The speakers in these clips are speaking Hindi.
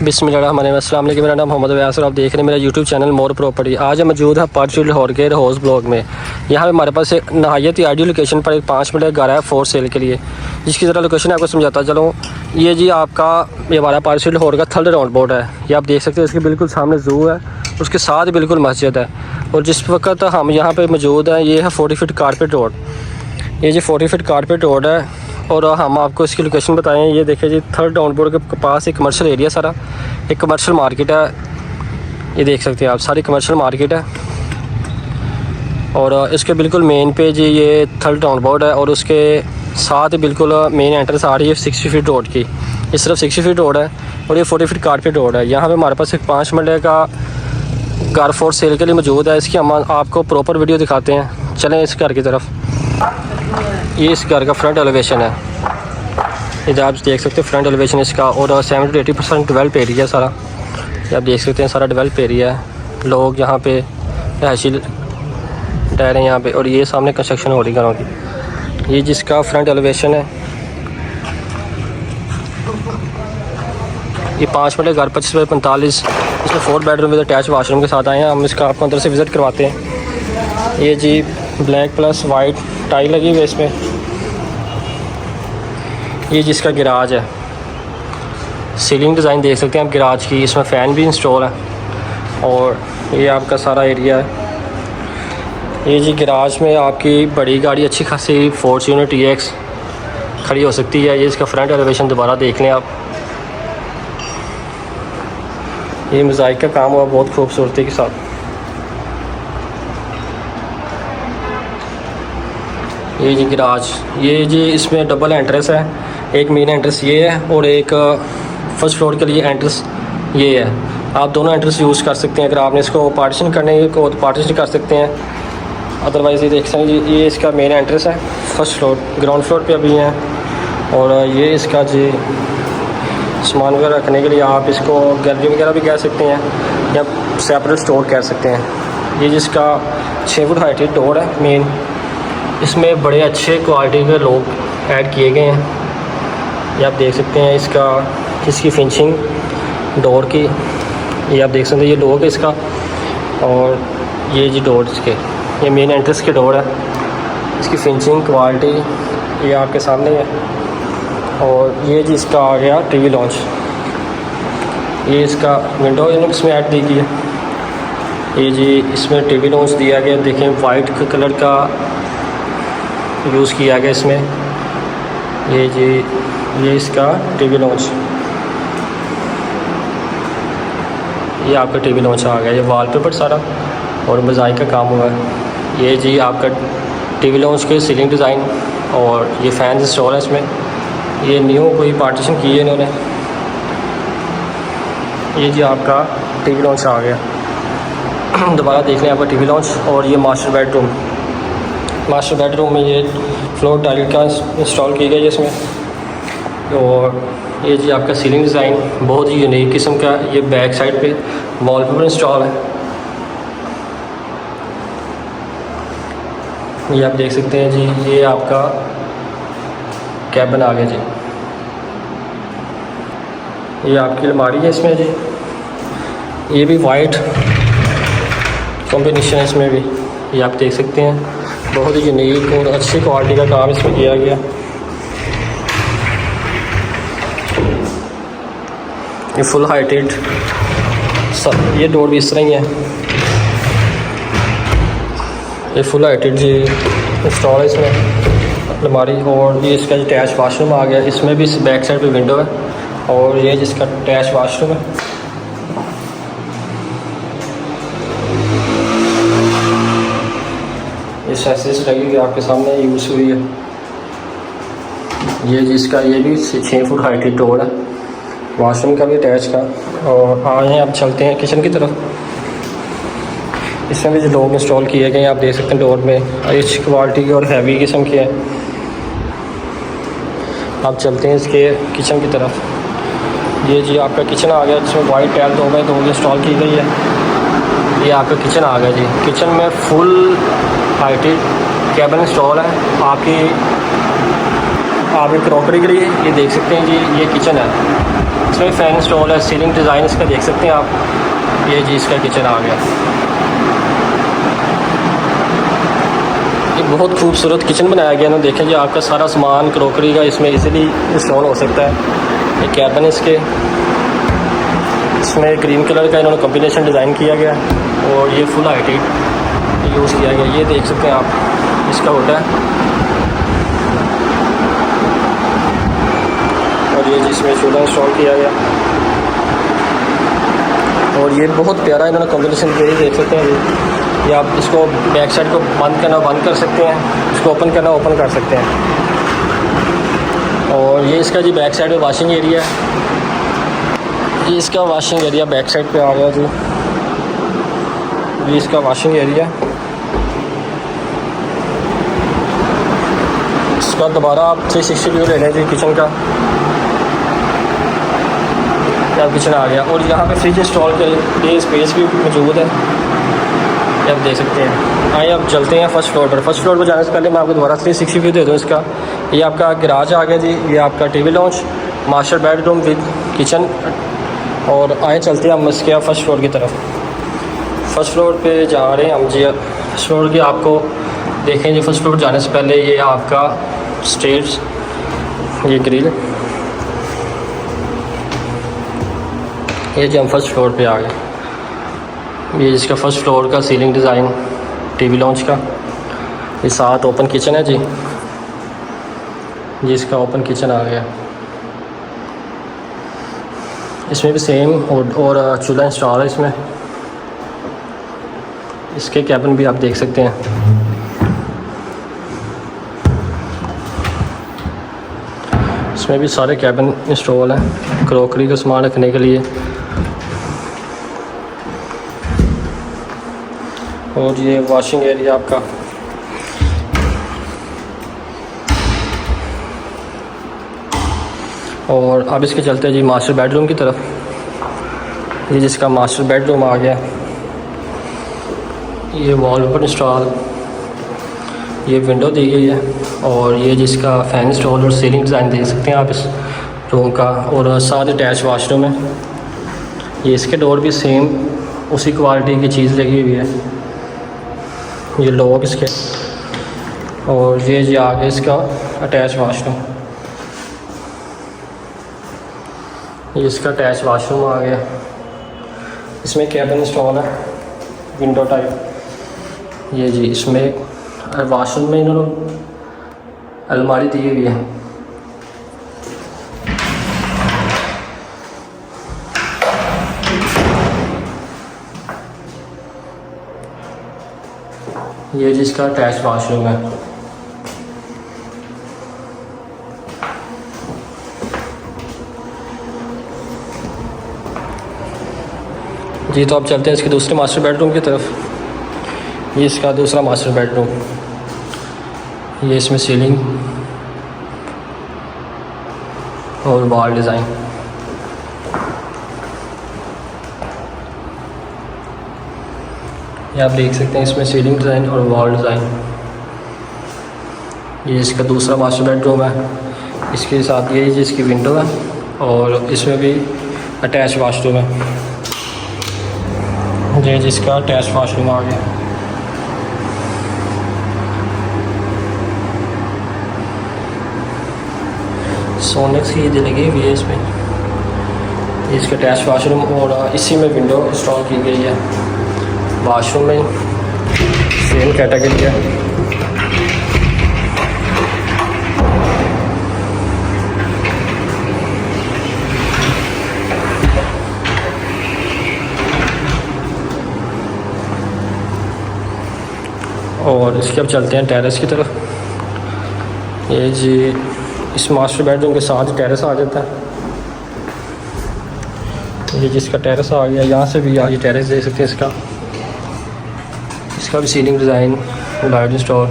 अस्सलाम वालेकुम। मेरा नाम मोहम्मद व्यास और आप देख रहे हैं मेरा यूट्यूब चैनल मोर प्रॉपर्टी। आज हम मौजूद है पार्चफील्ड लाहौर के हाउस ब्लॉक में। यहाँ पे हमारे पास एक नहायत ही आइडियल लोकेशन पर एक 5 मिनट का घर है फॉर सेल के लिए, जिसकी ज़रा लोकेशन आपको समझाता चलो। ये जी आपका ये हमारा पार्चफील्ड लाहौर का थर्ड राउंड बोर्ड है। ये आप देख सकते हैं, इसके बिल्कुल सामने ज़ू है, उसके साथ बिल्कुल मस्जिद है। और जिस वक्त हम यहाँ पर मौजूद हैं ये है 40 फीट कारपेट रोड। ये जी 40 फीट कारपेट रोड है और हम आपको इसकी लोकेशन बताएं। ये देखिए जी थर्ड राउंड बोर्ड के पास एक कमर्शियल एरिया, सारा एक कमर्शियल मार्केट है। ये देख सकते हैं आप, सारी कमर्शियल मार्केट है। और इसके बिल्कुल मेन पे जी ये थर्ड राउंड बोर्ड है और उसके साथ बिल्कुल मेन एंट्रेंस आ रही है 60 फीट रोड की। इस तरफ 60 फीट रोड है और ये 40 फीट कारपेट रोड है। यहाँ पे हमारे पास एक 5 मिनट का घर फॉर सेल के लिए मौजूद है। इसकी हम आपको प्रॉपर वीडियो दिखाते हैं। चलें इस घर की तरफ। ये इस घर का फ्रंट एलिवेशन है, इधर आप देख सकते हैं फ्रंट एलिवेशन इसका। और 70 to 80% डेवलप एरिया है सारा। ये आप देख सकते हैं सारा डेवलप एरिया है। लोग यहाँ पे रहायशी ठहरे हैं यहाँ पे। और ये सामने कंस्ट्रक्शन हो रही घरों की। ये जिसका फ्रंट एलिवेशन है। ये 5 मिनट घर 25/45। इसमें 4 बेडरूम विद अटैच वाशरूम के साथ आए हैं। हम इसका आपको अंदर से विज़िट करवाते हैं। ये जी ब्लैक प्लस वाइट टाइल लगी हुई है इसमें। ये जिसका गिराज है, सीलिंग डिज़ाइन देख सकते हैं आप गिराज की। इसमें फ़ैन भी इंस्टॉल है। और ये आपका सारा एरिया है। ये जी गिराज में आपकी बड़ी गाड़ी अच्छी खासी फॉर्च्यूनर TX खड़ी हो सकती है। ये इसका फ्रंट एलिवेशन दोबारा देख लें आप। ये मोज़ाइक का काम हुआ बहुत खूबसूरती के साथ। ये जी गिराज, ये जी इसमें डबल एंट्रेंस है। एक मेन एंट्रेंस ये है और एक फर्स्ट फ्लोर के लिए एंट्रेंस ये है। आप दोनों एंट्रेंस यूज़ कर सकते हैं। अगर आपने इसको पार्टीशन करने को तो पार्टीशन कर सकते हैं। अदरवाइज़ ये देख सकते हैं ये इसका मेन एंट्रेंस है। फर्स्ट फ्लोर, ग्राउंड फ्लोर पे अभी हैं। और ये इसका जी सामान वगैरह रखने के लिए आप इसको गैलरी वगैरह भी कह सकते हैं या सेपरेट स्टोर कह सकते हैं। ये जिसका 6 फुट हाइट डोर है मेन। इसमें बड़े अच्छे क्वालिटी के लोग ऐड किए गए हैं। ये आप देख सकते हैं इसकी फिनिशिंग डोर की। ये आप देख सकते हैं ये डोर है इसका। और ये जी डोर इसके, ये मेन एंट्रेंस के डोर है। इसकी फिनिशिंग क्वालिटी ये आपके सामने है। और ये जी इसका आ गया TV लॉन्च। ये इसका विंडो इसमें ऐड दी गई है। ये जी इसमें TV लॉन्च दिया गया। देखें वाइट कलर का यूज़ किया गया इसमें। ये जी ये इसका TV लॉन्च, ये आपका TV लॉन्च आ गया। ये वॉलपेपर सारा और मोज़ाइक का काम हुआ है। ये जी आपका TV लॉन्च के सीलिंग डिज़ाइन और ये फ़ैन इंस्टॉल है इसमें। ये न्यू कोई पार्टीशन की है इन्होंने। ये जी आपका TV लॉन्च आ गया। दोबारा देख लें आपका TV लॉन्च। और ये मास्टर बेडरूम में ये फ्लोर टाइल का इंस्टॉल की गई है इसमें। और ये जी आपका सीलिंग डिज़ाइन बहुत ही यूनिक किस्म का। ये बैक साइड पे वॉलपेपर इंस्टॉल है। ये आप देख सकते हैं जी ये आपका कैबिन आ गया जी। ये आपकी अलमारी है इसमें जी। ये भी वाइट कॉम्बिनेशन है इसमें भी। ये आप देख सकते हैं बहुत ही यूनिक और अच्छी क्वालिटी का काम इसमें किया गया। ये फुल हाइटेड सब, ये डोर भी इस तरह ही है। ये फुल हाइटेड जी इंस्टॉल है इसमें अलमारी। और ये इसका अटैच वाशरूम आ गया। इसमें भी बैक साइड पे विंडो है। और ये जिसका अटैच वाशरूम है। ये सैसेस लगी हुई आपके सामने यूज़ हुई है। ये जिसका ये भी 6 फुट हाइट डोर है, वाशरूम का भी अटैच का। और आए हैं अब चलते हैं किचन की तरफ। इसमें भी जो लोग इंस्टॉल किए गए हैं आप देख सकते हैं डोर में अच्छी क्वालिटी के और हैवी किस्म के हैं। आप चलते हैं इसके किचन की तरफ। ये जी आपका किचन आ गया जिसमें वाइट टाइल 2x2 इंस्टॉल की गई है। ये आपका किचन आ गया जी। किचन में फुल हाइटेड कैबिन इंस्टॉल है। आपकी आप क्रॉकरी के लिए ये देख सकते हैं जी, ये किचन है, इसमें फ़ैन इंस्टॉल है, सीलिंग डिज़ाइन इसका देख सकते हैं आप। ये जी इसका किचन आ गया। ये बहुत खूबसूरत किचन बनाया गया ना, देखें जी आपका सारा सामान क्रॉकरी का इसमें इजीली इंस्टॉल हो सकता है। ये कैबिन इसके, इसमें ग्रीन कलर का इन्होंने कॉम्बिनेशन डिज़ाइन किया गया है और ये फुल हाइटेड यूज़ किया गया। ये देख सकते हैं आप, इसका होता है। और ये जिसमें चूल्हा इंस्टॉल किया गया और ये बहुत प्यारा इन्होंने कॉम्बिनेशन किया। ये देख सकते हैं ये आप इसको बैक साइड को बंद करना बंद कर सकते हैं, इसको ओपन करना ओपन कर सकते हैं। और ये इसका जी बैक साइड में वॉशिंग एरिया है। ये इसका वॉशिंग एरिया बैक साइड पे आ गया जी, ये इसका वॉशिंग एरिया। इसका दोबारा आप 360 व्यू ले लें जी किचन का, अब किचन आ गया। और यहाँ पे फ्रिज इंस्टॉल के लिए स्पेस भी मौजूद है, ये आप देख सकते हैं। आइए अब चलते हैं फर्स्ट फ्लोर पर। फर्स्ट फ्लोर पर जाने से पहले मैं आपको दोबारा 360 व्यू दे दूँ इसका। ये आपका गैराज आ गया जी, ये आपका TV launch, master bedroom with kitchen. और आए चलते हैं हम इसके फर्स्ट फ्लोर की तरफ। फर्स्ट फ्लोर पे जा रहे हैं हम जी। फर्स्ट फ्लोर की आपको देखें जी, फर्स्ट फ्लोर जाने से पहले ये आपका स्टेयर्स, ये ग्रिल, ये जी हम फर्स्ट फ्लोर पे आ गए। ये इसका फर्स्ट फ्लोर का सीलिंग डिज़ाइन टीवी लॉन्च का। ये साथ ओपन किचन है जी, ये इसका ओपन किचन आ गया। इसमें भी सेम और चूल्हा इंस्टॉल है इसमें। इसके कैबिन भी आप देख सकते हैं। इसमें भी सारे कैबिन इंस्टॉल हैं क्रॉकरी का सामान रखने के लिए। और ये वॉशिंग एरिया आपका। और अब इसके चलते हैं जी मास्टर बेडरूम की तरफ। ये जिसका मास्टर बेडरूम आ गया। ये वॉलपेपर इंस्टॉल, ये विंडो दी गई है। और ये जिसका फ़ैन इंस्टॉल और सीलिंग डिज़ाइन देख सकते हैं आप इस रूम का। और साथ अटैच वाशरूम है। ये इसके डोर भी सेम उसी क्वालिटी की चीज़ लगी हुई है। ये लॉक इसके। और ये जी आ गया इसका अटैच वाशरूम। ये इसका अटैच वाशरूम आ गया। इसमें कैबिन इंस्टॉल है विंडो टाइप। ये जी इसमें वाशरूम में इन्होंने अलमारी दी हुई है। ये जिसका अटैच वाशरूम है। जी तो अब चलते हैं इसके दूसरे मास्टर बेडरूम की तरफ। ये इसका दूसरा मास्टर बेडरूम। ये इसमें सीलिंग और वॉल डिज़ाइन। ये आप देख सकते हैं इसमें सीलिंग डिज़ाइन और वॉल डिज़ाइन। ये इसका दूसरा मास्टर बेडरूम है। इसके साथ ये जिसकी विंडो है और इसमें भी अटैच वाशरूम है। ये जिसका अटैच वाशरूम आ गया। सोनेक्स की लगी हुई है इसमें। इसका अटैच वाशरूम और इसी में विंडो इंस्टॉल की गई है। वाशरूम में सेम कैटेगरी है। और इसके अब चलते हैं टेरेस की तरफ। ये जी इस मास्टर बेडरूम के साथ टेरेस आ जाता है। ये जिसका टेरेस आ गया, यहाँ से भी आगे टेरेस देख सकते हैं इसका भी सीलिंग डिज़ाइन, लाइट इंस्टॉल।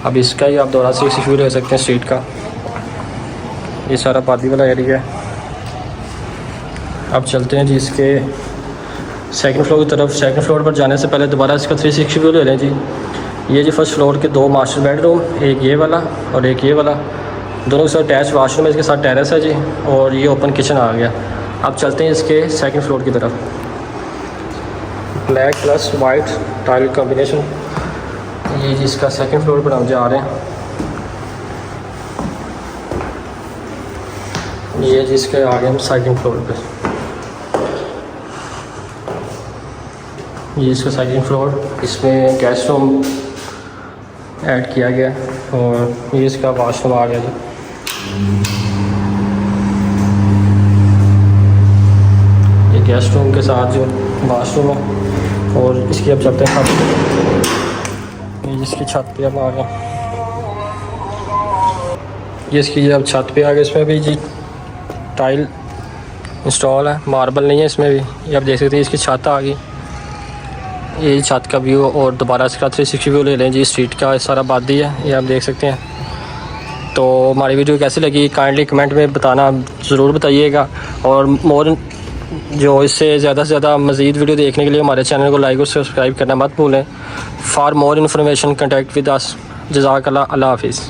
अब इसका ही आप दोबारा से व्यू ले सकते हैं स्ट्रीट का। ये सारा पार्टी वाला एरिया है। अब चलते हैं जी इसके सेकंड फ्लोर की तरफ। सेकंड फ्लोर पर जाने से पहले दोबारा इसका 360 व्यू ले लें जी। ये जी फर्स्ट फ्लोर के दो मास्टर बेडरूम, एक ये वाला और एक ये वाला। दोनों के साथ अटैच वाशरूम है, इसके साथ टेरेस है जी, और ये ओपन किचन आ गया। अब चलते हैं इसके सेकंड फ्लोर की तरफ। Black plus white tile combination, ये जी इसका सेकंड फ्लोर पर हम जा रहे हैं। ये जी इसके आगे हम सेकंड फ्लोर पे, ये इसका सेकंड फ्लोर, इसमें गेस्ट रूम ऐड किया गया और ये इसका वॉशरूम आ गया जी। ये गेस्ट रूम के साथ जो वॉशरूम है, और इसकी अब चलते हैं छत पे। ये इसकी छत पे अब आ गया, ये इसकी अब छत पे आ गया। इसमें भी जी टाइल इंस्टॉल है, मार्बल नहीं है इसमें भी। ये आप देख सकते हैं इसकी छत आ गई, ये छत का व्यू, और दोबारा इसका 360 व्यू ले लें जी स्ट्रीट का, सारा बादी है, ये आप देख सकते हैं। तो हमारी वीडियो कैसी लगी काइंडली कमेंट में बताना, ज़रूर बताइएगा। और मोर जो इससे ज़्यादा से ज़्यादा मज़ीद वीडियो देखने के लिए हमारे चैनल को लाइक और सब्सक्राइब करना मत भूलें। For more information contact with us. जज़ाकल्लाह, अल्लाह हाफिज़।